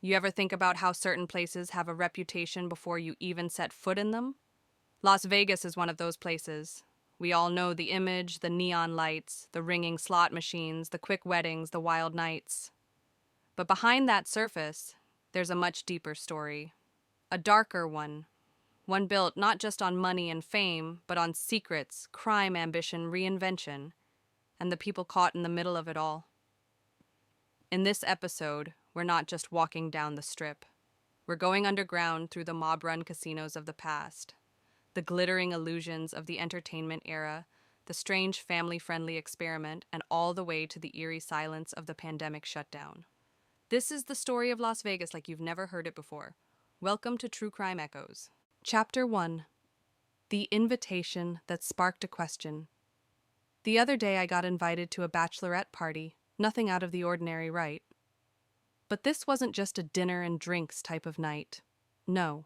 You ever think about how certain places have a reputation before you even set foot in them? Las Vegas is one of those places. We all know the image, the neon lights, the ringing slot machines, the quick weddings, the wild nights. But behind that surface, there's a much deeper story. A darker one. One built not just on money and fame, but on secrets, crime, ambition, reinvention, and the people caught in the middle of it all. In this episode, we're not just walking down the strip. We're going underground through the mob-run casinos of the past, the glittering illusions of the entertainment era, the strange family-friendly experiment, and all the way to the eerie silence of the pandemic shutdown. This is the story of Las Vegas like you've never heard it before. Welcome to True Crime Echoes. Chapter 1. The invitation that sparked a question. The other day I got invited to a bachelorette party, nothing out of the ordinary, right? But this wasn't just a dinner and drinks type of night. No.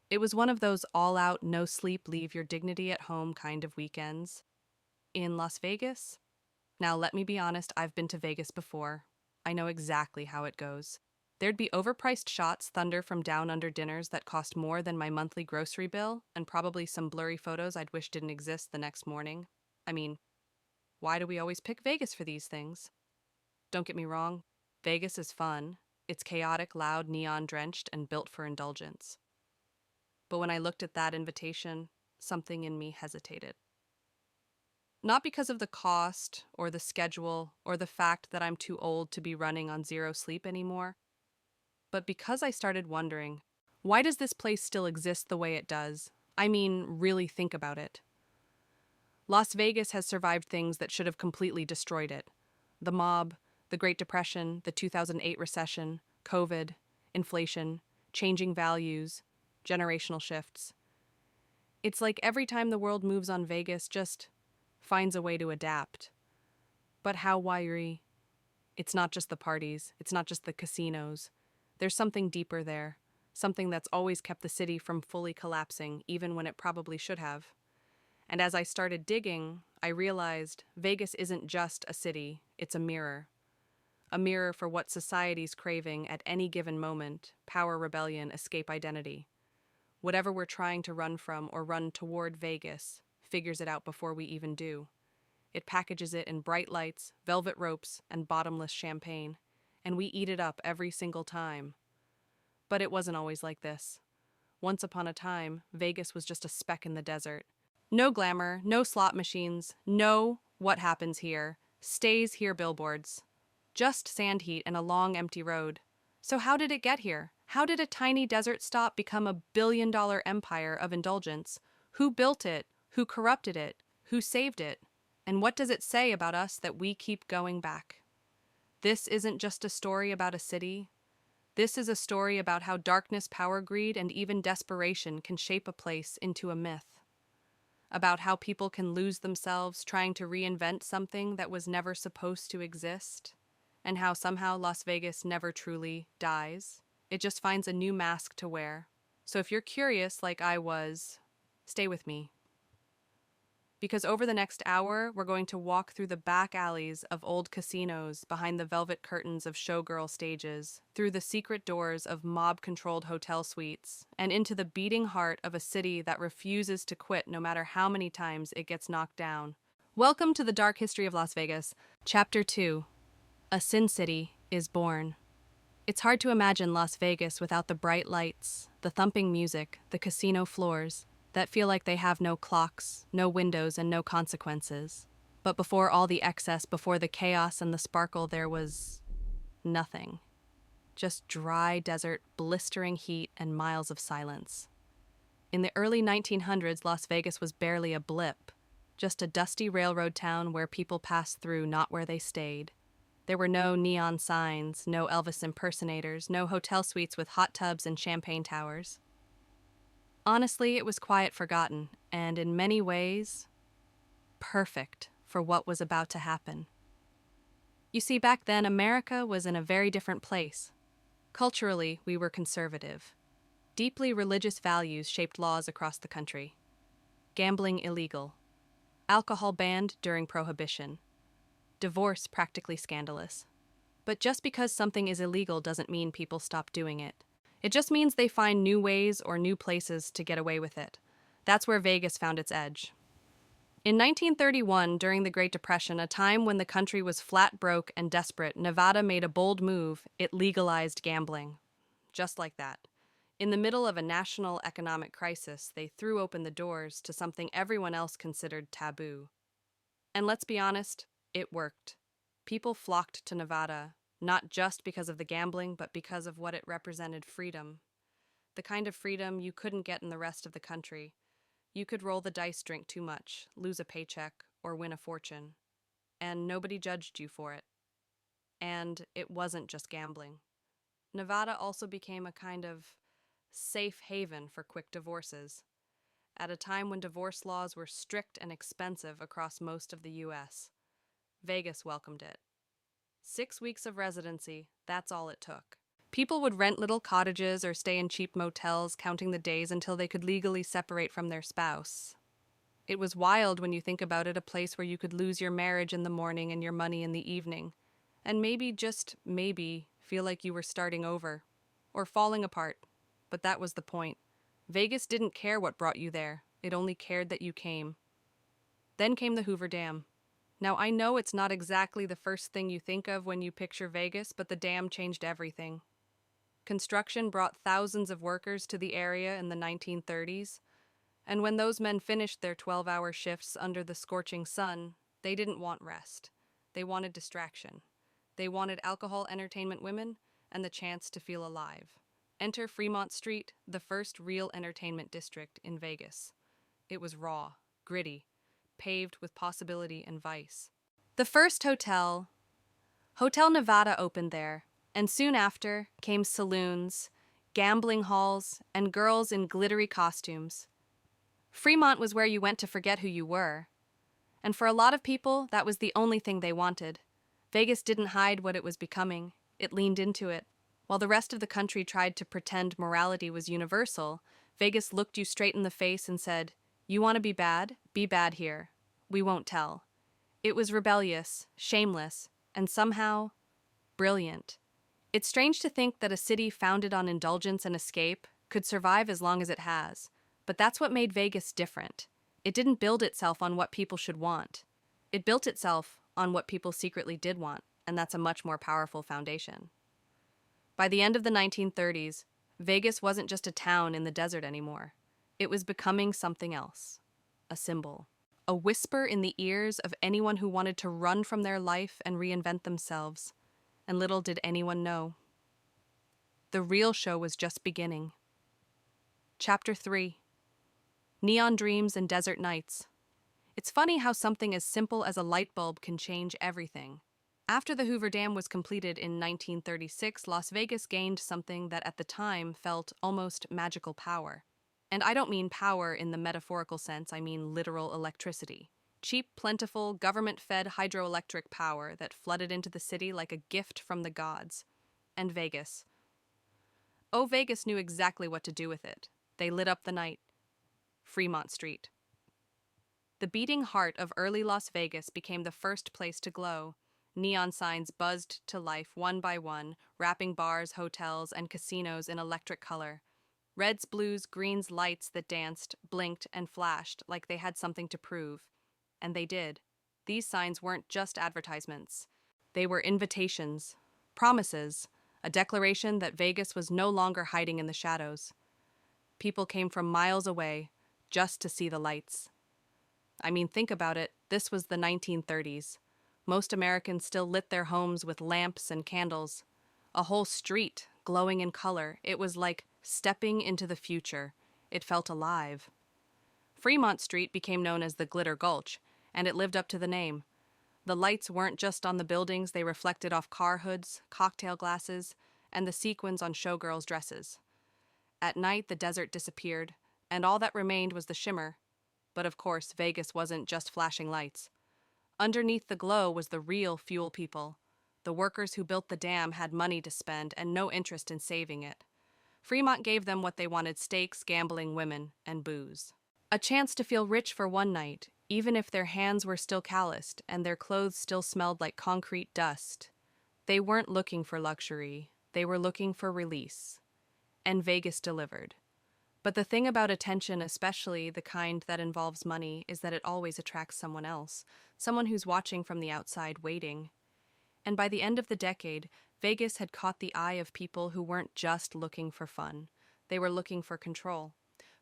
It was one of those all-out, no-sleep, leave-your-dignity-at-home kind of weekends. In Las Vegas? Now, let me be honest, I've been to Vegas before. I know exactly how it goes. There'd be overpriced shots thunder from down-under dinners that cost more than my monthly grocery bill, and probably some blurry photos I'd wish didn't exist the next morning. I mean, why do we always pick Vegas for these things? Don't get me wrong, Vegas is fun. It's chaotic, loud, neon-drenched, and built for indulgence. But when I looked at that invitation, something in me hesitated. Not because of the cost, or the schedule, or the fact that I'm too old to be running on zero sleep anymore, but because I started wondering, why does this place still exist the way it does? I mean, really think about it. Las Vegas has survived things that should have completely destroyed it. The mob, the Great Depression, the 2008 recession, COVID, inflation, changing values, generational shifts. It's like every time the world moves on, Vegas just finds a way to adapt. But how wiry? It's not just the parties, it's not just the casinos. There's something deeper there, something that's always kept the city from fully collapsing, even when it probably should have. And as I started digging, I realized Vegas isn't just a city, it's a mirror. A mirror for what society's craving at any given moment: power, rebellion, escape identity. Whatever we're trying to run from or run toward, Vegas figures it out before we even do. It packages it in bright lights, velvet ropes, and bottomless champagne, and we eat it up every single time. But it wasn't always like this. Once upon a time, Vegas was just a speck in the desert. No glamour, no slot machines, no "what happens here, stays here" billboards. Just sand heat and a long, empty road. So how did it get here? How did a tiny desert stop become a billion-dollar empire of indulgence? Who built it? Who corrupted it? Who saved it? And what does it say about us that we keep going back? This isn't just a story about a city. This is a story about how darkness, power, greed, and even desperation can shape a place into a myth. About how people can lose themselves trying to reinvent something that was never supposed to exist. And how somehow Las Vegas never truly dies. It just finds a new mask to wear. So if you're curious like I was, stay with me. Because over the next hour, we're going to walk through the back alleys of old casinos, behind the velvet curtains of showgirl stages, through the secret doors of mob-controlled hotel suites, and into the beating heart of a city that refuses to quit no matter how many times it gets knocked down. Welcome to the Dark History of Las Vegas, Chapter 2. A Sin City is born. It's hard to imagine Las Vegas without the bright lights, the thumping music, the casino floors, that feel like they have no clocks, no windows, and no consequences. But before all the excess, before the chaos and the sparkle, there was nothing. Just dry desert, blistering heat, and miles of silence. In the early 1900s, Las Vegas was barely a blip, just a dusty railroad town where people passed through, not where they stayed. There were no neon signs, no Elvis impersonators, no hotel suites with hot tubs and champagne towers. Honestly, it was quiet, forgotten, and in many ways, perfect for what was about to happen. You see, back then, America was in a very different place. Culturally, we were conservative. Deeply religious values shaped laws across the country. Gambling illegal. Alcohol banned during Prohibition. Divorce practically scandalous. But just because something is illegal doesn't mean people stop doing it. It just means they find new ways or new places to get away with it. That's where Vegas found its edge. In 1931, during the Great Depression, a time when the country was flat broke and desperate, Nevada made a bold move. It legalized gambling. Just like that. In the middle of a national economic crisis, they threw open the doors to something everyone else considered taboo. And let's be honest, it worked. People flocked to Nevada, not just because of the gambling, but because of what it represented: freedom. The kind of freedom you couldn't get in the rest of the country. You could roll the dice, drink too much, lose a paycheck, or win a fortune. And nobody judged you for it. And it wasn't just gambling. Nevada also became a kind of safe haven for quick divorces, at a time when divorce laws were strict and expensive across most of the U.S. Vegas welcomed it. 6 weeks of residency, that's all it took. People would rent little cottages or stay in cheap motels, counting the days until they could legally separate from their spouse. It was wild when you think about it, a place where you could lose your marriage in the morning and your money in the evening, and maybe, just maybe, feel like you were starting over, or falling apart. But that was the point. Vegas didn't care what brought you there, it only cared that you came. Then came the Hoover Dam. Now, I know it's not exactly the first thing you think of when you picture Vegas, but the dam changed everything. Construction brought thousands of workers to the area in the 1930s, and when those men finished their 12-hour shifts under the scorching sun, they didn't want rest. They wanted distraction. They wanted alcohol, entertainment, women, and the chance to feel alive. Enter Fremont Street, the first real entertainment district in Vegas. It was raw, gritty, paved with possibility and vice. The first Hotel Nevada, opened there, and soon after came saloons, gambling halls, and girls in glittery costumes. Fremont was where you went to forget who you were. And for a lot of people, that was the only thing they wanted. Vegas didn't hide what it was becoming. It leaned into it. While the rest of the country tried to pretend morality was universal, Vegas looked you straight in the face and said, "You want to be bad? Be bad here. We won't tell." It was rebellious, shameless, and somehow brilliant. It's strange to think that a city founded on indulgence and escape could survive as long as it has, but that's what made Vegas different. It didn't build itself on what people should want. It built itself on what people secretly did want, and that's a much more powerful foundation. By the end of the 1930s, Vegas wasn't just a town in the desert anymore. It was becoming something else. A symbol. A whisper in the ears of anyone who wanted to run from their life and reinvent themselves. And little did anyone know. The real show was just beginning. Chapter 3. Neon Dreams and Desert Nights. It's funny how something as simple as a light bulb can change everything. After the Hoover Dam was completed in 1936, Las Vegas gained something that at the time felt almost magical power. And I don't mean power in the metaphorical sense, I mean literal electricity. Cheap, plentiful, government-fed hydroelectric power that flooded into the city like a gift from the gods. And Vegas. Oh, Vegas knew exactly what to do with it. They lit up the night. Fremont Street. The beating heart of early Las Vegas became the first place to glow. Neon signs buzzed to life one by one, wrapping bars, hotels, and casinos in electric color. Reds, blues, greens, lights that danced, blinked, and flashed like they had something to prove. And they did. These signs weren't just advertisements. They were invitations, promises, a declaration that Vegas was no longer hiding in the shadows. People came from miles away just to see the lights. I mean, think about it. This was the 1930s. Most Americans still lit their homes with lamps and candles. A whole street glowing in color. It was like stepping into the future. It felt alive. Fremont Street became known as the Glitter Gulch, and it lived up to the name. The lights weren't just on the buildings, they reflected off car hoods, cocktail glasses, and the sequins on showgirls' dresses. At night, the desert disappeared, and all that remained was the shimmer. But of course, Vegas wasn't just flashing lights. Underneath the glow was the real fuel people. The workers who built the dam had money to spend and no interest in saving it. Fremont gave them what they wanted: steaks, gambling, women, and booze. A chance to feel rich for one night, even if their hands were still calloused and their clothes still smelled like concrete dust. They weren't looking for luxury, they were looking for release. And Vegas delivered. But the thing about attention, especially the kind that involves money, is that it always attracts someone else, someone who's watching from the outside, waiting. And by the end of the decade, Vegas had caught the eye of people who weren't just looking for fun. They were looking for control.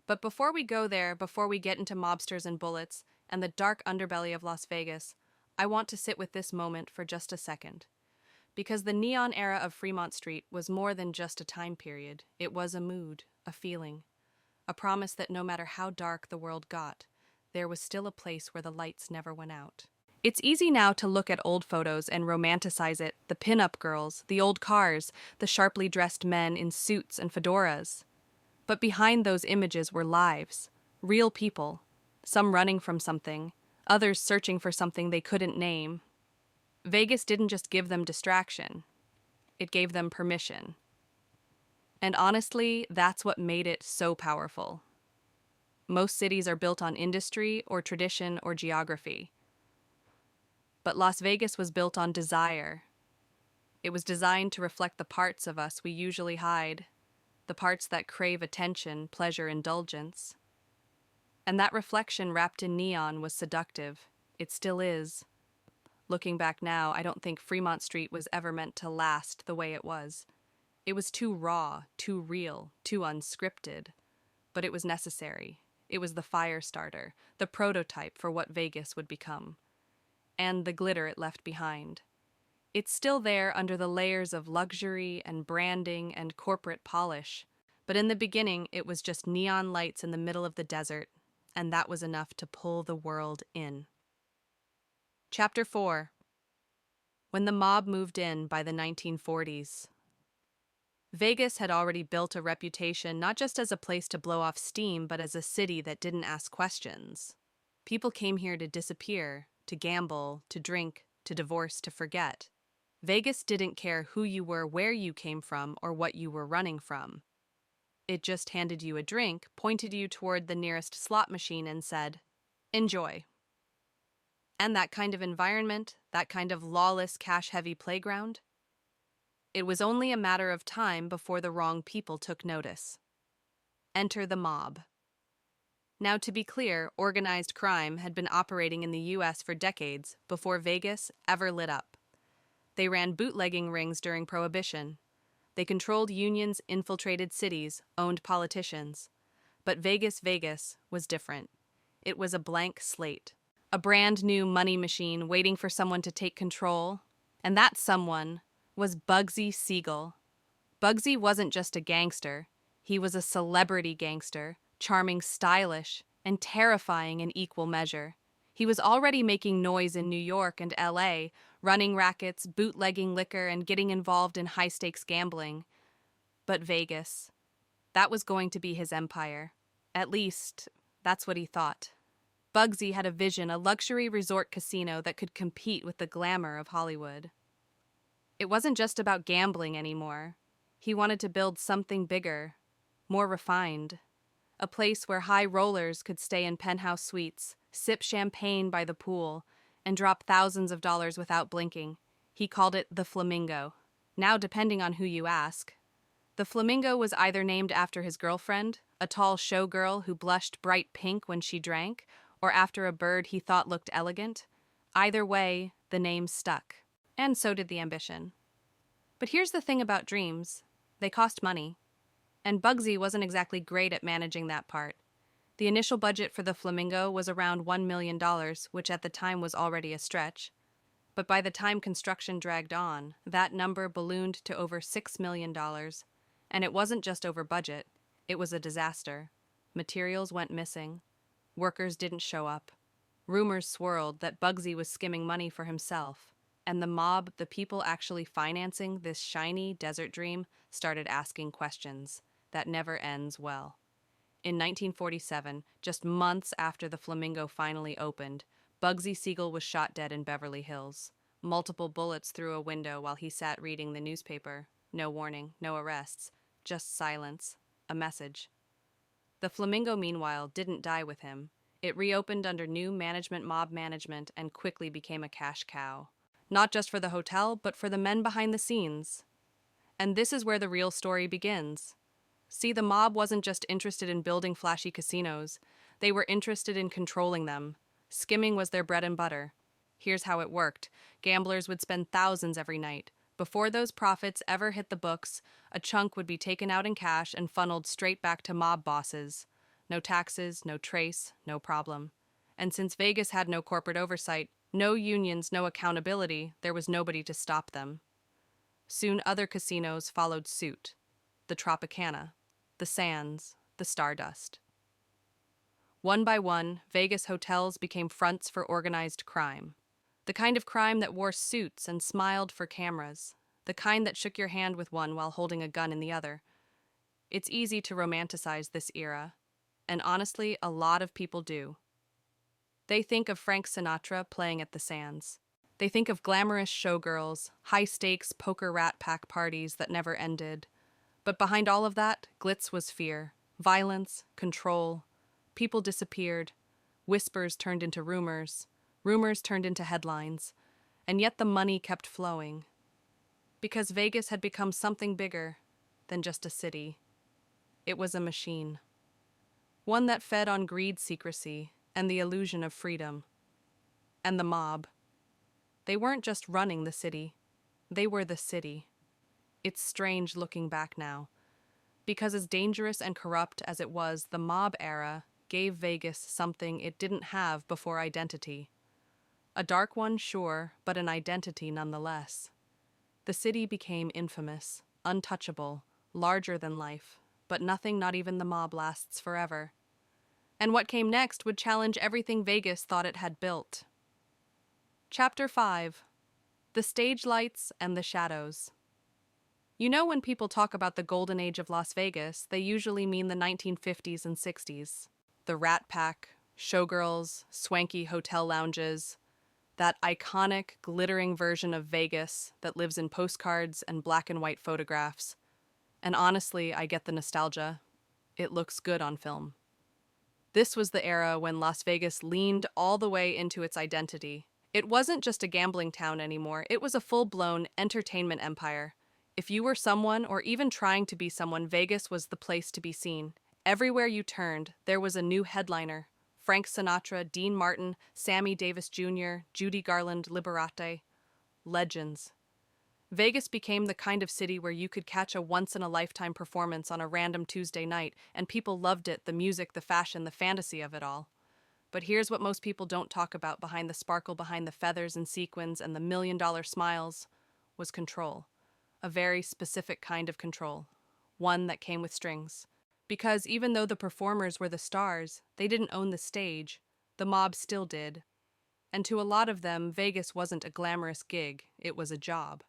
But before we go there, before we get into mobsters and bullets and the dark underbelly of Las Vegas, I want to sit with this moment for just a second. Because the neon era of Fremont Street was more than just a time period. It was a mood, a feeling, a promise that no matter how dark the world got, there was still a place where the lights never went out. It's easy now to look at old photos and romanticize it, the pin-up girls, the old cars, the sharply dressed men in suits and fedoras. But behind those images were lives, real people, some running from something, others searching for something they couldn't name. Vegas didn't just give them distraction, it gave them permission. And honestly, that's what made it so powerful. Most cities are built on industry or tradition or geography. But Las Vegas was built on desire. It was designed to reflect the parts of us we usually hide, the parts that crave attention, pleasure, indulgence. And that reflection wrapped in neon was seductive. It still is. Looking back now, I don't think Fremont Street was ever meant to last the way it was. It was too raw, too real, too unscripted. But it was necessary. It was the fire starter, the prototype for what Vegas would become. And the glitter it left behind. It's still there under the layers of luxury and branding and corporate polish. But in the beginning, it was just neon lights in the middle of the desert, and that was enough to pull the world in. Chapter 4. When the mob moved in by the 1940s. Vegas had already built a reputation not just as a place to blow off steam, but as a city that didn't ask questions. People came here to disappear, to gamble, to drink, to divorce, to forget. Vegas didn't care who you were, where you came from, or what you were running from. It just handed you a drink, pointed you toward the nearest slot machine, and said, "Enjoy." And that kind of environment, that kind of lawless, cash-heavy playground, it was only a matter of time before the wrong people took notice. Enter the mob. Now, to be clear, organized crime had been operating in the U.S. for decades before Vegas ever lit up. They ran bootlegging rings during Prohibition. They controlled unions, infiltrated cities, owned politicians. But Vegas was different. It was a blank slate. A brand new money machine waiting for someone to take control. And that someone was Bugsy Siegel. Bugsy wasn't just a gangster. He was a celebrity gangster, charming, stylish, and terrifying in equal measure. He was already making noise in New York and L.A., running rackets, bootlegging liquor, and getting involved in high-stakes gambling. But Vegas, that was going to be his empire. At least, that's what he thought. Bugsy had a vision, a luxury resort casino that could compete with the glamour of Hollywood. It wasn't just about gambling anymore. He wanted to build something bigger, more refined. A place where high rollers could stay in penthouse suites, sip champagne by the pool, and drop thousands of dollars without blinking. He called it the Flamingo. Now, depending on who you ask. The Flamingo was either named after his girlfriend, a tall showgirl who blushed bright pink when she drank, or after a bird he thought looked elegant. Either way, the name stuck. And so did the ambition. But here's the thing about dreams. They cost money. And Bugsy wasn't exactly great at managing that part. The initial budget for the Flamingo was around $1 million, which at the time was already a stretch. But by the time construction dragged on, that number ballooned to over $6 million. And it wasn't just over budget. It was a disaster. Materials went missing. Workers didn't show up. Rumors swirled that Bugsy was skimming money for himself. And the mob, the people actually financing this shiny desert dream, started asking questions. That never ends well. In 1947, just months after the Flamingo finally opened, Bugsy Siegel was shot dead in Beverly Hills. Multiple bullets through a window while he sat reading the newspaper. No warning, no arrests, just silence, a message. The Flamingo, meanwhile, didn't die with him. It reopened under new mob management, and quickly became a cash cow. not just for the hotel, but for the men behind the scenes. And this is where the real story begins. See, the mob wasn't just interested in building flashy casinos, they were interested in controlling them. Skimming was their bread and butter. Here's how it worked. Gamblers would spend thousands every night. Before those profits ever hit the books, a chunk would be taken out in cash and funneled straight back to mob bosses. No taxes, no trace, no problem. And since Vegas had no corporate oversight, no unions, no accountability, there was nobody to stop them. Soon other casinos followed suit. The Tropicana, the Sands, the Stardust. One by one, Vegas hotels became fronts for organized crime. The kind of crime that wore suits and smiled for cameras. The kind that shook your hand with one while holding a gun in the other. It's easy to romanticize this era, and honestly, a lot of people do. They think of Frank Sinatra playing at the Sands. They think of glamorous showgirls, high-stakes poker rat pack parties that never ended. But behind all of that, glitz was fear, violence, control. People disappeared. Whispers turned into rumors. Rumors turned into headlines. And yet the money kept flowing. Because Vegas had become something bigger than just a city. It was a machine. One that fed on greed, secrecy, and the illusion of freedom. And the mob. They weren't just running the city. They were the city. It's strange looking back now. Because as dangerous and corrupt as it was, the mob era gave Vegas something it didn't have before: identity. A dark one, sure, but an identity nonetheless. The city became infamous, untouchable, larger than life, but nothing, not even the mob, lasts forever. And what came next would challenge everything Vegas thought it had built. Chapter 5. The Stage Lights and the Shadows. You know, when people talk about the golden age of Las Vegas, they usually mean the 1950s and 60s. The Rat Pack, showgirls, swanky hotel lounges, that iconic, glittering version of Vegas that lives in postcards and black and white photographs. And honestly, I get the nostalgia. It looks good on film. This was the era when Las Vegas leaned all the way into its identity. It wasn't just a gambling town anymore, it was a full-blown entertainment empire. If you were someone, or even trying to be someone, Vegas was the place to be seen. Everywhere you turned, there was a new headliner. Frank Sinatra, Dean Martin, Sammy Davis Jr., Judy Garland, Liberate. Legends. Vegas became the kind of city where you could catch a once-in-a-lifetime performance on a random Tuesday night, and people loved it, the music, the fashion, the fantasy of it all. But here's what most people don't talk about behind the sparkle, behind the feathers and sequins and the million-dollar smiles, was control. A very specific kind of control. One that came with strings. Because even though the performers were the stars, they didn't own the stage. The mob still did. And to a lot of them, Vegas wasn't a glamorous gig, it was a job.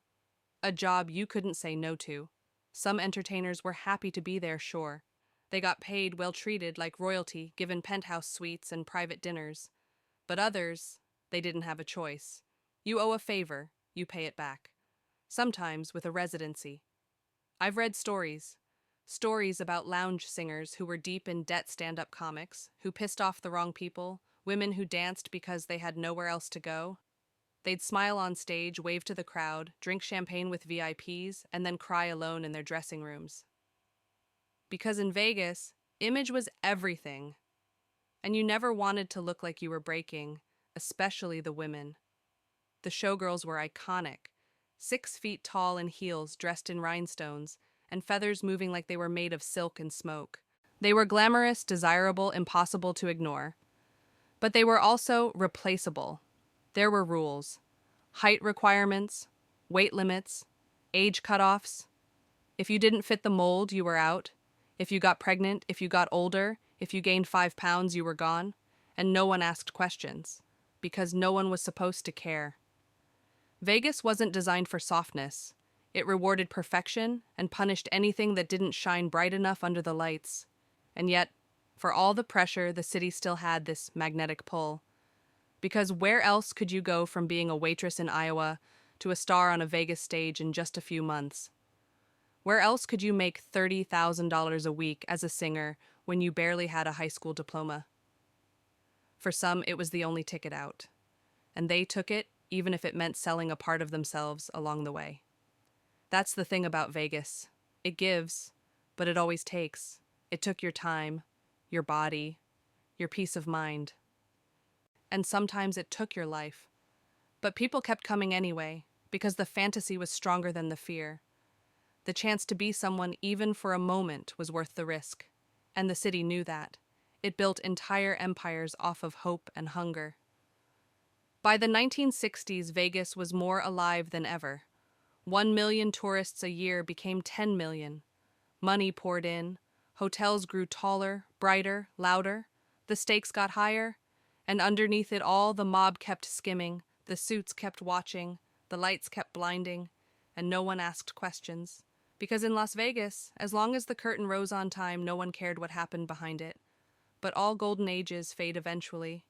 A job you couldn't say no to. Some entertainers were happy to be there, sure. They got paid, well treated, like royalty, given penthouse suites and private dinners. But others, they didn't have a choice. You owe a favor, you pay it back. Sometimes with a residency. I've read stories about lounge singers who were deep in debt, stand-up comics, who pissed off the wrong people, women who danced because they had nowhere else to go. They'd smile on stage, wave to the crowd, drink champagne with VIPs, and then cry alone in their dressing rooms. Because in Vegas, image was everything. And you never wanted to look like you were breaking, especially the women. The showgirls were iconic, 6 feet tall in heels dressed in rhinestones, and feathers moving like they were made of silk and smoke. They were glamorous, desirable, impossible to ignore. But they were also replaceable. There were rules. Height requirements, weight limits, age cutoffs. If you didn't fit the mold, you were out. If you got pregnant, if you got older, if you gained 5 pounds, you were gone. And no one asked questions, because no one was supposed to care. Vegas wasn't designed for softness. It rewarded perfection and punished anything that didn't shine bright enough under the lights. And yet, for all the pressure, the city still had this magnetic pull. Because where else could you go from being a waitress in Iowa to a star on a Vegas stage in just a few months? Where else could you make $30,000 a week as a singer when you barely had a high school diploma? For some, it was the only ticket out. And they took it even if it meant selling a part of themselves along the way. That's the thing about Vegas. It gives, but it always takes. It took your time, your body, your peace of mind. And sometimes it took your life. But people kept coming anyway, because the fantasy was stronger than the fear. The chance to be someone even for a moment was worth the risk. And the city knew that. It built entire empires off of hope and hunger. By the 1960s, Vegas was more alive than ever. 1 million tourists a year became 10 million. Money poured in. Hotels grew taller, brighter, louder. The stakes got higher. And underneath it all, the mob kept skimming. The suits kept watching. The lights kept blinding. And no one asked questions. Because in Las Vegas, as long as the curtain rose on time, no one cared what happened behind it. But all golden ages fade eventually.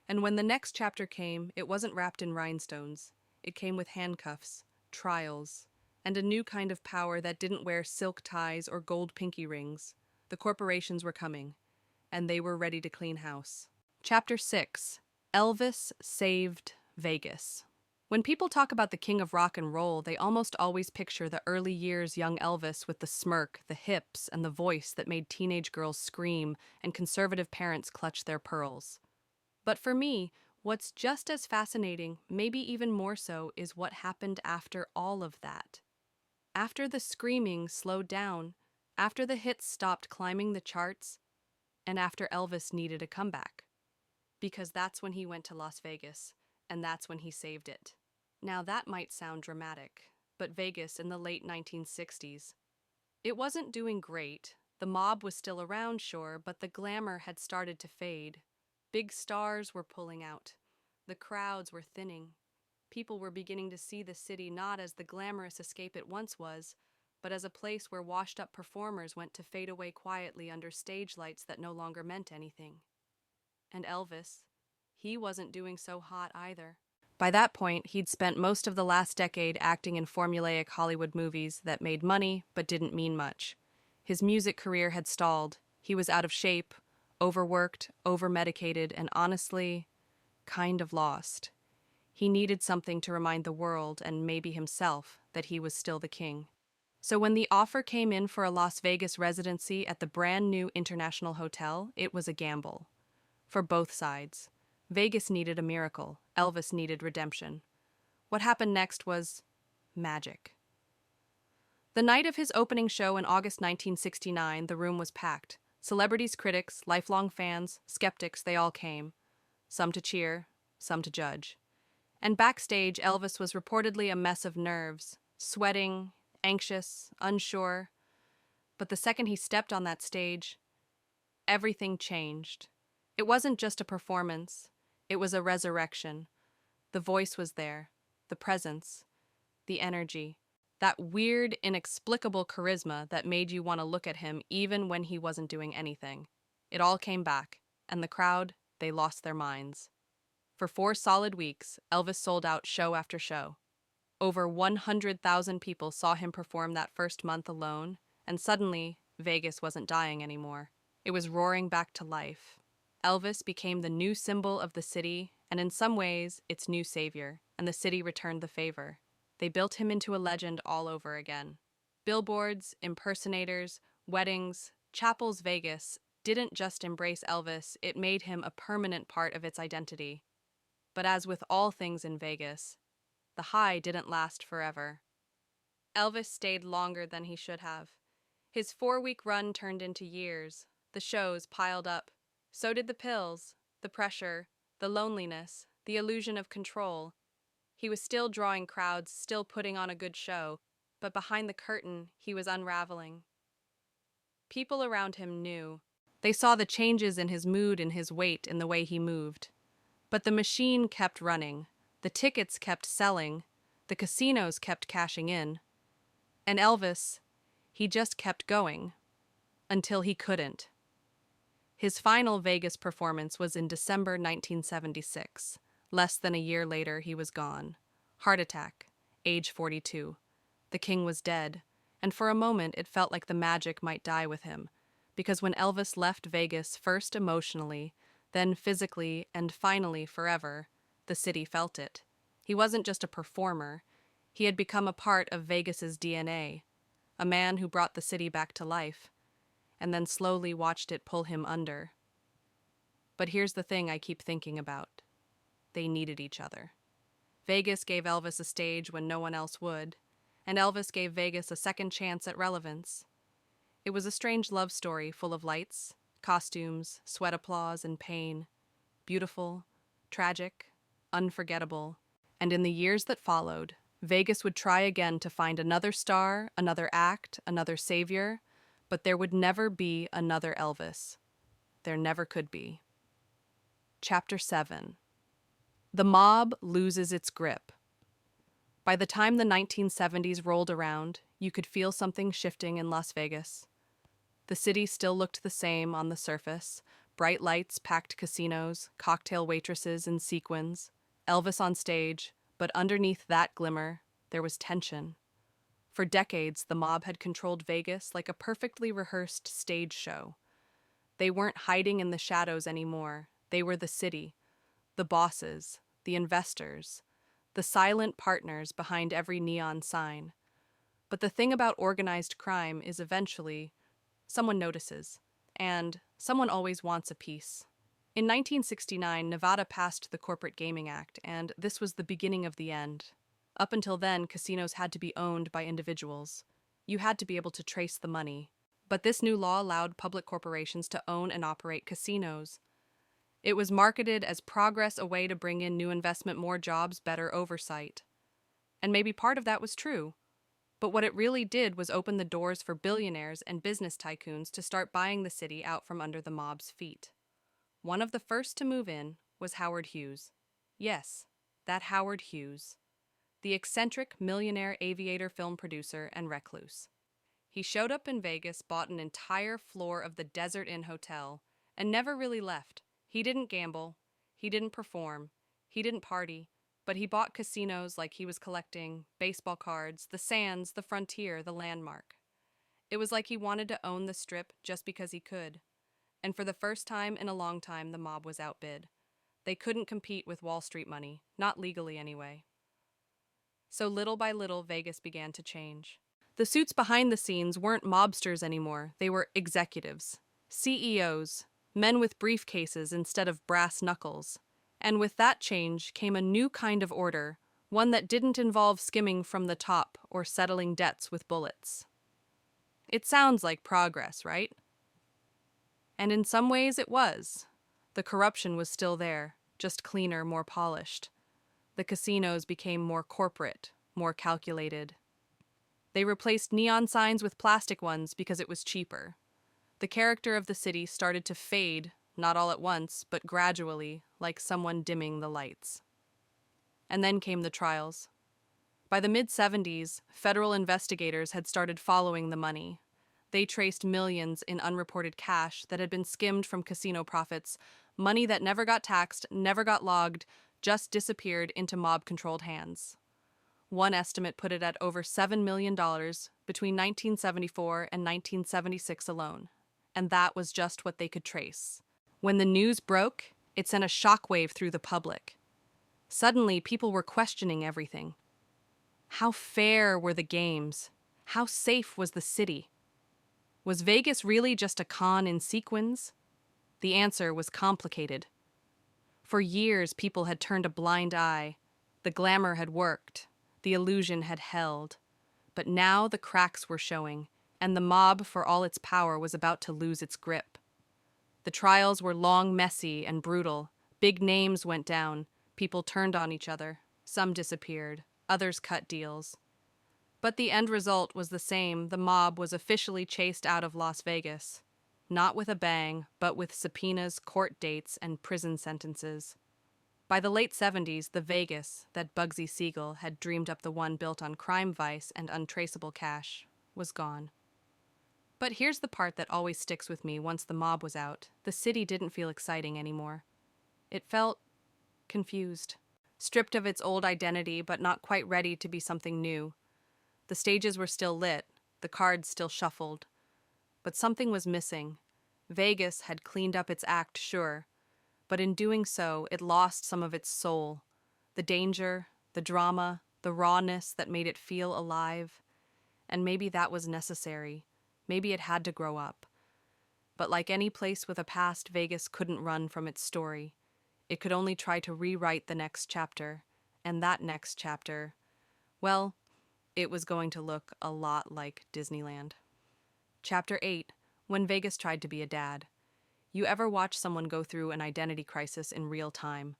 And when the next chapter came, it wasn't wrapped in rhinestones. It came with handcuffs, trials, and a new kind of power that didn't wear silk ties or gold pinky rings. The corporations were coming, and they were ready to clean house. Chapter 6. Elvis Saved Vegas. When people talk about the king of rock and roll, they almost always picture the early years young Elvis with the smirk, the hips, and the voice that made teenage girls scream and conservative parents clutch their pearls. But for me, what's just as fascinating, maybe even more so, is what happened after all of that. After the screaming slowed down, after the hits stopped climbing the charts, and after Elvis needed a comeback. Because that's when he went to Las Vegas, and that's when he saved it. Now that might sound dramatic, but Vegas in the late 1960s, it wasn't doing great. The mob was still around, sure, but the glamour had started to fade. Big stars were pulling out. The crowds were thinning. People were beginning to see the city not as the glamorous escape it once was, but as a place where washed-up performers went to fade away quietly under stage lights that no longer meant anything. And Elvis, he wasn't doing so hot either. By that point, he'd spent most of the last decade acting in formulaic Hollywood movies that made money but didn't mean much. His music career had stalled. He was out of shape, overworked, overmedicated, and honestly, kind of lost. He needed something to remind the world, and maybe himself, that he was still the king. So when the offer came in for a Las Vegas residency at the brand new International Hotel, it was a gamble. For both sides. Vegas needed a miracle. Elvis needed redemption. What happened next was magic. The night of his opening show in August 1969, the room was packed. Celebrities, critics, lifelong fans, skeptics, they all came. Some to cheer, some to judge. And backstage, Elvis was reportedly a mess of nerves, sweating, anxious, unsure. But the second he stepped on that stage, everything changed. It wasn't just a performance. It was a resurrection. The voice was there, the presence, the energy, that weird, inexplicable charisma that made you want to look at him even when he wasn't doing anything. It all came back, and the crowd, they lost their minds. For 4 solid weeks, Elvis sold out show after show. Over 100,000 people saw him perform that first month alone, and suddenly, Vegas wasn't dying anymore. It was roaring back to life. Elvis became the new symbol of the city, and in some ways, its new savior, and the city returned the favor. They built him into a legend all over again. Billboards, impersonators, weddings, Chapel's Vegas didn't just embrace Elvis, it made him a permanent part of its identity. But as with all things in Vegas, the high didn't last forever. Elvis stayed longer than he should have. His 4-week run turned into years. The shows piled up. So did the pills, the pressure, the loneliness, the illusion of control. He was still drawing crowds, still putting on a good show, but behind the curtain, he was unraveling. People around him knew. They saw the changes in his mood, in his weight, in the way he moved. But the machine kept running. The tickets kept selling. The casinos kept cashing in. And Elvis, he just kept going. Until he couldn't. His final Vegas performance was in December 1976. Less than a year later, he was gone. Heart attack, age 42. The king was dead, and for a moment it felt like the magic might die with him, because when Elvis left Vegas, first emotionally, then physically, and finally forever, the city felt it. He wasn't just a performer, he had become a part of Vegas's DNA, a man who brought the city back to life, and then slowly watched it pull him under. But here's the thing I keep thinking about. They needed each other. Vegas gave Elvis a stage when no one else would, and Elvis gave Vegas a second chance at relevance. It was a strange love story full of lights, costumes, sweat applause, and pain. Beautiful, tragic, unforgettable. And in the years that followed, Vegas would try again to find another star, another act, another savior, but there would never be another Elvis. There never could be. Chapter 7. The mob loses its grip. By the time the 1970s rolled around, you could feel something shifting in Las Vegas. The city still looked the same on the surface: bright lights, packed casinos, cocktail waitresses in sequins, Elvis on stage, but underneath that glimmer, there was tension. For decades, the mob had controlled Vegas like a perfectly rehearsed stage show. They weren't hiding in the shadows anymore. They were the city, the bosses, the investors, the silent partners behind every neon sign. But the thing about organized crime is eventually, someone notices, and someone always wants a piece. In 1969, Nevada passed the Corporate Gaming Act, and this was the beginning of the end. Up until then, casinos had to be owned by individuals. You had to be able to trace the money. But this new law allowed public corporations to own and operate casinos. It was marketed as progress, a way to bring in new investment, more jobs, better oversight. And maybe part of that was true. But what it really did was open the doors for billionaires and business tycoons to start buying the city out from under the mob's feet. One of the first to move in was Howard Hughes. Yes, that Howard Hughes. The eccentric millionaire aviator, film producer, and recluse. He showed up in Vegas, bought an entire floor of the Desert Inn Hotel, and never really left. He didn't gamble, he didn't perform, he didn't party, but he bought casinos like he was collecting baseball cards, the Sands, the Frontier, the Landmark. It was like he wanted to own the Strip just because he could. And for the first time in a long time, the mob was outbid. They couldn't compete with Wall Street money, not legally anyway. So little by little, Vegas began to change. The suits behind the scenes weren't mobsters anymore. They were executives, CEOs, men with briefcases instead of brass knuckles. And with that change came a new kind of order, one that didn't involve skimming from the top or settling debts with bullets. It sounds like progress, right? And in some ways it was. The corruption was still there, just cleaner, more polished. The casinos became more corporate, more calculated. They replaced neon signs with plastic ones because it was cheaper. The character of the city started to fade, not all at once, but gradually, like someone dimming the lights. And then came the trials. By the mid-70s, federal investigators had started following the money. They traced millions in unreported cash that had been skimmed from casino profits, money that never got taxed, never got logged, just disappeared into mob-controlled hands. One estimate put it at over $7 million between 1974 and 1976 alone. And that was just what they could trace. When the news broke, it sent a shockwave through the public. Suddenly, people were questioning everything. How fair were the games? How safe was the city? Was Vegas really just a con in sequins? The answer was complicated. For years, people had turned a blind eye. The glamour had worked. The illusion had held. But now the cracks were showing, and the mob, for all its power, was about to lose its grip. The trials were long, messy, and brutal. Big names went down. People turned on each other. Some disappeared. Others cut deals. But the end result was the same. The mob was officially chased out of Las Vegas. Not with a bang, but with subpoenas, court dates, and prison sentences. By the late 70s, the Vegas that Bugsy Siegel had dreamed up, the one built on crime, vice, and untraceable cash, was gone. But here's the part that always sticks with me. Once the mob was out, the city didn't feel exciting anymore. It felt confused, stripped of its old identity, but not quite ready to be something new. The stages were still lit, the cards still shuffled. But something was missing. Vegas had cleaned up its act, sure, but in doing so, it lost some of its soul. The danger, the drama, the rawness that made it feel alive. And maybe that was necessary. Maybe it had to grow up. But like any place with a past, Vegas couldn't run from its story. It could only try to rewrite the next chapter. And that next chapter, well, it was going to look a lot like Disneyland. Chapter 8, When Vegas Tried to Be a Dad. You ever watch someone go through an identity crisis in real time?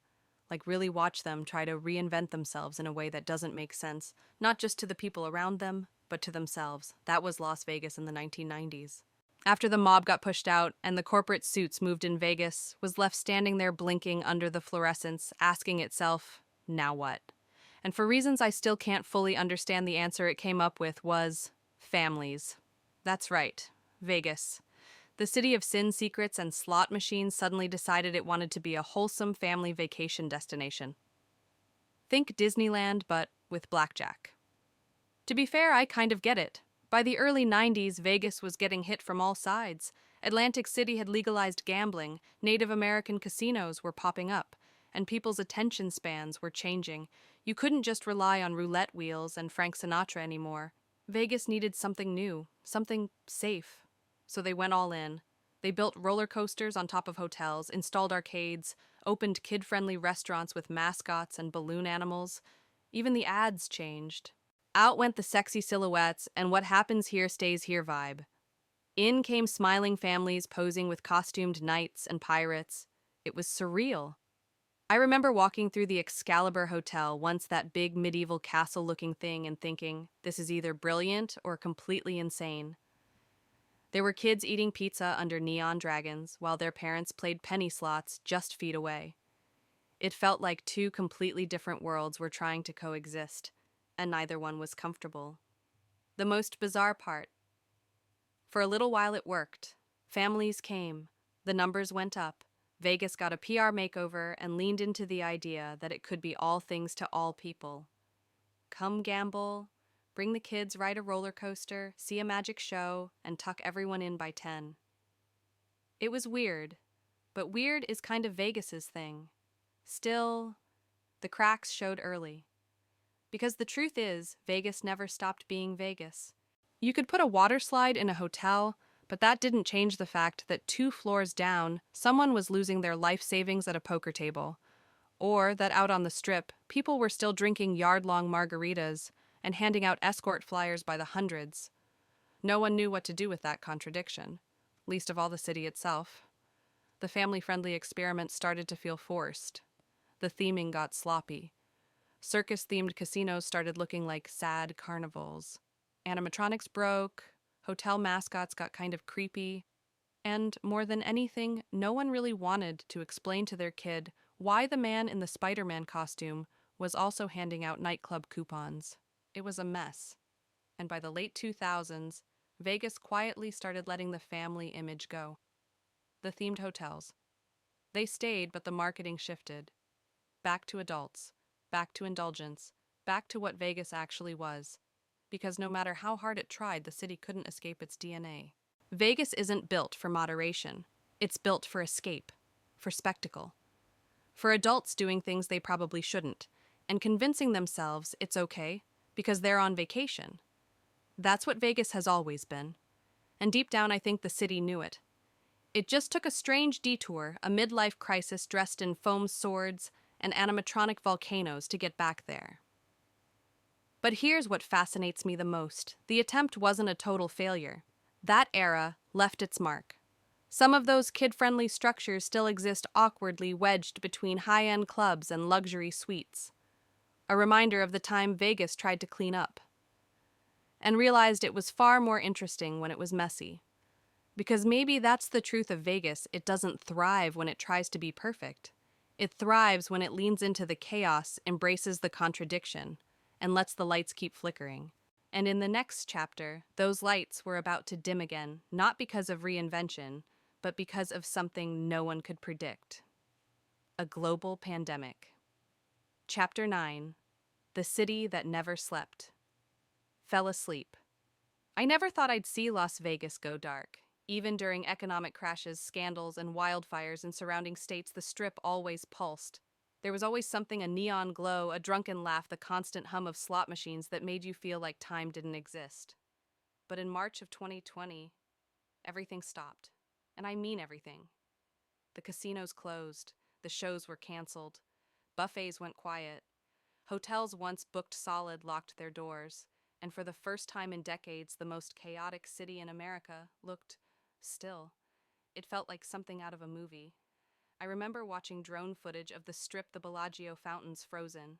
Like really watch them try to reinvent themselves in a way that doesn't make sense, not just to the people around them, but to themselves. That was Las Vegas in the 1990s. After the mob got pushed out and the corporate suits moved in, Vegas was left standing there blinking under the fluorescence, asking itself, now what? And for reasons I still can't fully understand, the answer it came up with was families. That's right, Vegas. The city of sin secrets and slot machines suddenly decided it wanted to be a wholesome family vacation destination. Think Disneyland, but with blackjack. To be fair, I kind of get it. By the early 90s, Vegas was getting hit from all sides. Atlantic City had legalized gambling, Native American casinos were popping up, and people's attention spans were changing. You couldn't just rely on roulette wheels and Frank Sinatra anymore. Vegas needed something new, something safe. So they went all in. They built roller coasters on top of hotels, installed arcades, opened kid-friendly restaurants with mascots and balloon animals. Even the ads changed. Out went the sexy silhouettes and what happens here stays here vibe. In came smiling families posing with costumed knights and pirates. It was surreal. I remember walking through the Excalibur Hotel, once that big medieval castle-looking thing, and thinking, this is either brilliant or completely insane. There were kids eating pizza under neon dragons while their parents played penny slots just feet away. It felt like two completely different worlds were trying to coexist, and neither one was comfortable. The most bizarre part. For a little while it worked. Families came. The numbers went up. Vegas got a PR makeover and leaned into the idea that it could be all things to all people. Come gamble, bring the kids, ride a roller coaster, see a magic show, and tuck everyone in by 10. It was weird, but weird is kind of Vegas's thing. Still, the cracks showed early. Because the truth is, Vegas never stopped being Vegas. You could put a water slide in a hotel, but that didn't change the fact that 2 floors down, someone was losing their life savings at a poker table. Or that out on the Strip, people were still drinking yard-long margaritas and handing out escort flyers by the hundreds. No one knew what to do with that contradiction, least of all the city itself. The family-friendly experiment started to feel forced. The theming got sloppy. Circus-themed casinos started looking like sad carnivals. Animatronics broke, hotel mascots got kind of creepy, and more than anything, no one really wanted to explain to their kid why the man in the Spider-Man costume was also handing out nightclub coupons. It was a mess. And by the late 2000s, Vegas quietly started letting the family image go. The themed hotels. They stayed, but the marketing shifted. Back to adults, back to indulgence, back to what Vegas actually was. Because no matter how hard it tried, the city couldn't escape its DNA. Vegas isn't built for moderation. It's built for escape, for spectacle. For adults doing things they probably shouldn't, and convincing themselves it's okay because they're on vacation. That's what Vegas has always been. And deep down, I think the city knew it. It just took a strange detour, a midlife crisis dressed in foam swords and animatronic volcanoes to get back there. But here's what fascinates me the most. The attempt wasn't a total failure. That era left its mark. Some of those kid-friendly structures still exist awkwardly wedged between high-end clubs and luxury suites. A reminder of the time Vegas tried to clean up. And realized it was far more interesting when it was messy. Because maybe that's the truth of Vegas. It doesn't thrive when it tries to be perfect. It thrives when it leans into the chaos, embraces the contradiction, and lets the lights keep flickering. And in the next chapter, those lights were about to dim again, not because of reinvention, but because of something no one could predict. A global pandemic. Chapter 9. The City That Never Slept. Fell asleep. I never thought I'd see Las Vegas go dark. Even during economic crashes, scandals, and wildfires in surrounding states, the Strip always pulsed. There was always something, a neon glow, a drunken laugh, the constant hum of slot machines that made you feel like time didn't exist. But in March of 2020, everything stopped. And I mean everything. The casinos closed, the shows were canceled, buffets went quiet, hotels once booked solid locked their doors, and for the first time in decades, the most chaotic city in America looked still. It felt like something out of a movie. I remember watching drone footage of the Strip, the Bellagio fountains frozen,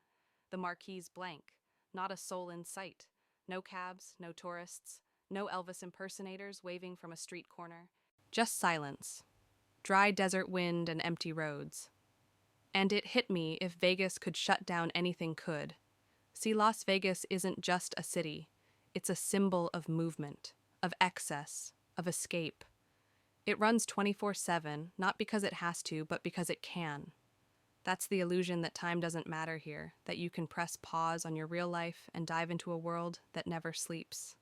the marquees blank, not a soul in sight, no cabs, no tourists, no Elvis impersonators waving from a street corner. Just silence, dry desert wind and empty roads. And it hit me, if Vegas could shut down, anything could. See, Las Vegas isn't just a city. It's a symbol of movement, of excess, of escape. It runs 24/7, not because it has to, but because it can. That's the illusion that time doesn't matter here, that you can press pause on your real life and dive into a world that never sleeps.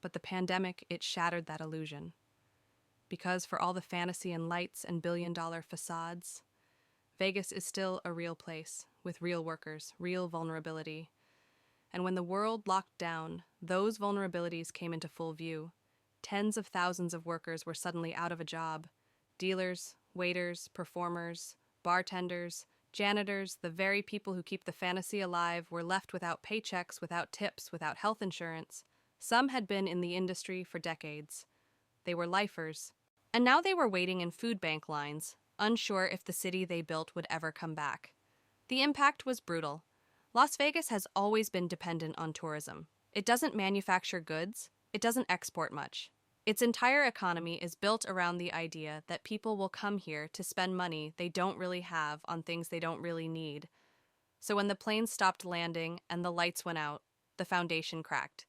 But the pandemic, it shattered that illusion. Because for all the fantasy and lights and billion-dollar facades, Vegas is still a real place, with real workers, real vulnerability. And when the world locked down, those vulnerabilities came into full view. Tens of thousands of workers were suddenly out of a job. Dealers, waiters, performers, bartenders, janitors, the very people who keep the fantasy alive, were left without paychecks, without tips, without health insurance. Some had been in the industry for decades. They were lifers. And now they were waiting in food bank lines, unsure if the city they built would ever come back. The impact was brutal. Las Vegas has always been dependent on tourism. It doesn't manufacture goods. It doesn't export much. Its entire economy is built around the idea that people will come here to spend money they don't really have on things they don't really need. So when the planes stopped landing and the lights went out, the foundation cracked.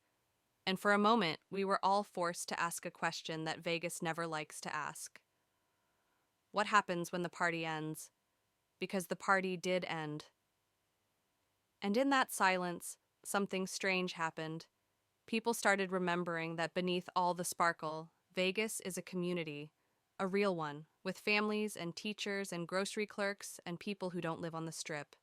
And for a moment, we were all forced to ask a question that Vegas never likes to ask. What happens when the party ends? Because the party did end. And in that silence, something strange happened. People started remembering that beneath all the sparkle, Vegas is a community, a real one, with families and teachers and grocery clerks and people who don't live on the Strip.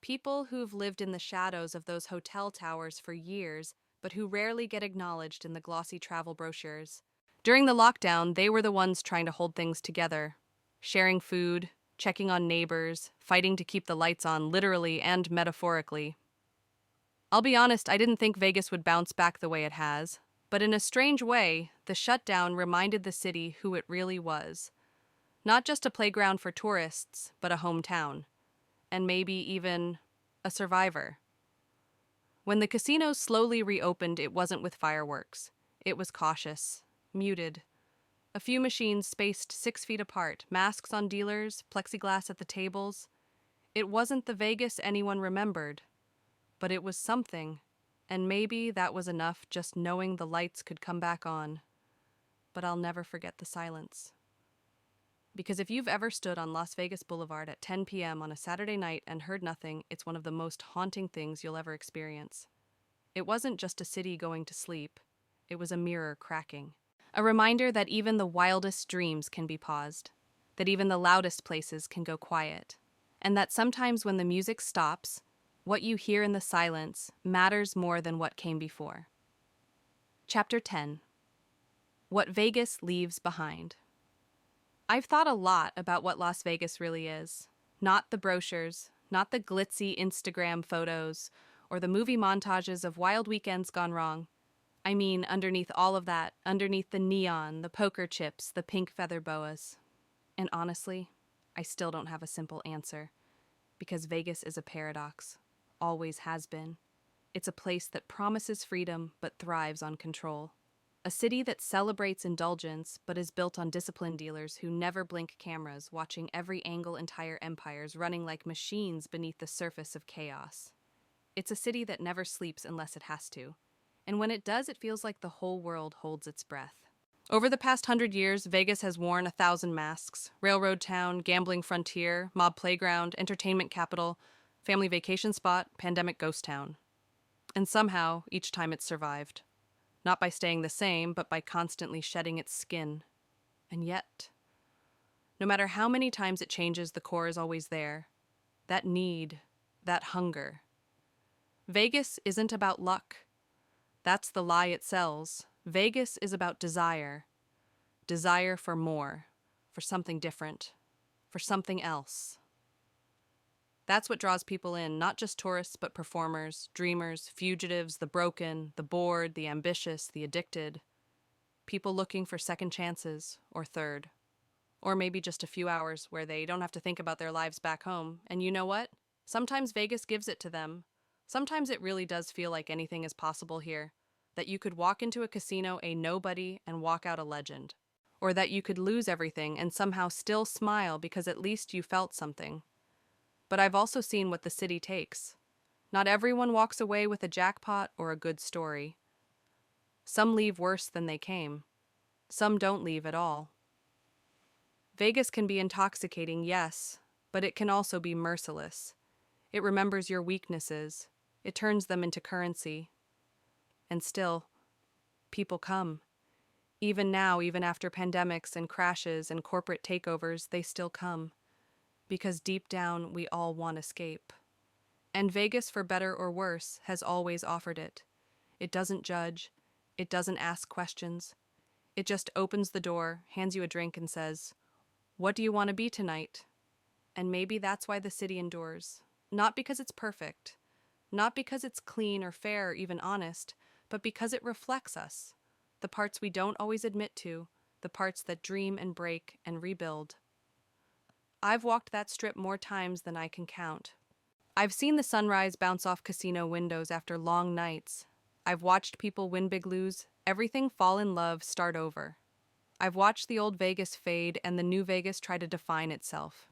People who've lived in the shadows of those hotel towers for years, but who rarely get acknowledged in the glossy travel brochures. During the lockdown, they were the ones trying to hold things together, sharing food, checking on neighbors, fighting to keep the lights on, literally and metaphorically. I'll be honest, I didn't think Vegas would bounce back the way it has, but in a strange way, the shutdown reminded the city who it really was. Not just a playground for tourists, but a hometown, and maybe even a survivor. When the casinos slowly reopened, it wasn't with fireworks. It was cautious, muted. A few machines spaced 6 feet apart, masks on dealers, plexiglass at the tables. It wasn't the Vegas anyone remembered. But it was something, and maybe that was enough, just knowing the lights could come back on. But I'll never forget the silence. Because if you've ever stood on Las Vegas Boulevard at 10 p.m. on a Saturday night and heard nothing, it's one of the most haunting things you'll ever experience. It wasn't just a city going to sleep. It was a mirror cracking. A reminder that even the wildest dreams can be paused, that even the loudest places can go quiet, and that sometimes when the music stops, what you hear in the silence matters more than what came before. Chapter 10. What Vegas Leaves Behind. I've thought a lot about what Las Vegas really is. Not the brochures, not the glitzy Instagram photos, or the movie montages of wild weekends gone wrong. I mean, underneath all of that, underneath the neon, the poker chips, the pink feather boas. And honestly, I still don't have a simple answer, because Vegas is a paradox. Always has been. It's a place that promises freedom but thrives on control. A city that celebrates indulgence but is built on disciplined dealers who never blink cameras, watching every angle, entire empires running like machines beneath the surface of chaos. It's a city that never sleeps unless it has to. And when it does, it feels like the whole world holds its breath. Over the past 100 years, Vegas has worn 1,000 masks. Railroad town, gambling frontier, mob playground, entertainment capital, family vacation spot, pandemic ghost town. And somehow, each time it's survived. Not by staying the same, but by constantly shedding its skin. And yet, no matter how many times it changes, the core is always there. that need, that hunger. Vegas isn't about luck. That's the lie it sells. Vegas is about desire. Desire for more, for something different, for something else. That's what draws people in, not just tourists, but performers, dreamers, fugitives, the broken, the bored, the ambitious, the addicted. People looking for second chances, or third. Or maybe just a few hours where they don't have to think about their lives back home. And you know what? Sometimes Vegas gives it to them. Sometimes it really does feel like anything is possible here. That you could walk into a casino a nobody and walk out a legend. Or that you could lose everything and somehow still smile because at least you felt something. But I've also seen what the city takes. Not everyone walks away with a jackpot or a good story. Some leave worse than they came. Some don't leave at all. Vegas can be intoxicating, yes, but it can also be merciless. It remembers your weaknesses. It turns them into currency. And still, people come. Even now, even after pandemics and crashes and corporate takeovers, they still come. Because deep down, we all want escape. And Vegas, for better or worse, has always offered it. It doesn't judge. It doesn't ask questions. It just opens the door, hands you a drink, and says, "What do you want to be tonight?" And maybe that's why the city endures. Not because it's perfect. Not because it's clean or fair or even honest, but because it reflects us. The parts we don't always admit to, the parts that dream and break and rebuild. I've walked that strip more times than I can count. I've seen the sunrise bounce off casino windows after long nights. I've watched people win big, lose, everything fall in love, start over. I've watched the old Vegas fade and the new Vegas try to define itself.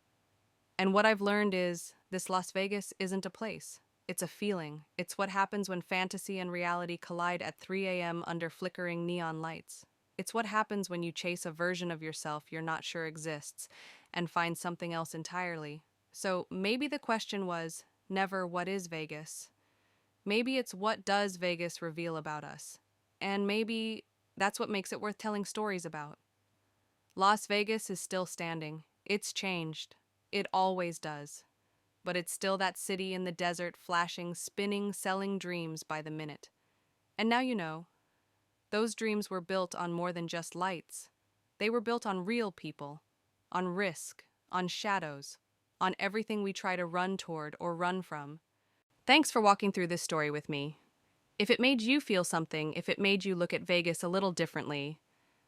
And what I've learned is, this Las Vegas isn't a place. It's a feeling. It's what happens when fantasy and reality collide at 3 a.m. under flickering neon lights. It's what happens when you chase a version of yourself you're not sure exists and find something else entirely. So maybe the question was never what is Vegas? Maybe it's what does Vegas reveal about us? And maybe that's what makes it worth telling stories about. Las Vegas is still standing. It's changed. It always does. But it's still that city in the desert, flashing, spinning, selling dreams by the minute. And now you know. Those dreams were built on more than just lights. They were built on real people, on risk, on shadows, on everything we try to run toward or run from. Thanks for walking through this story with me. If it made you feel something, if it made you look at Vegas a little differently,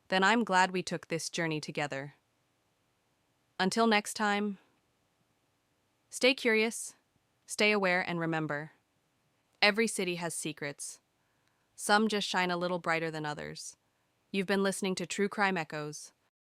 then I'm glad we took this journey together. Until next time, stay curious, stay aware, and remember, every city has secrets. Some just shine a little brighter than others. You've been listening to True Crime Echoes.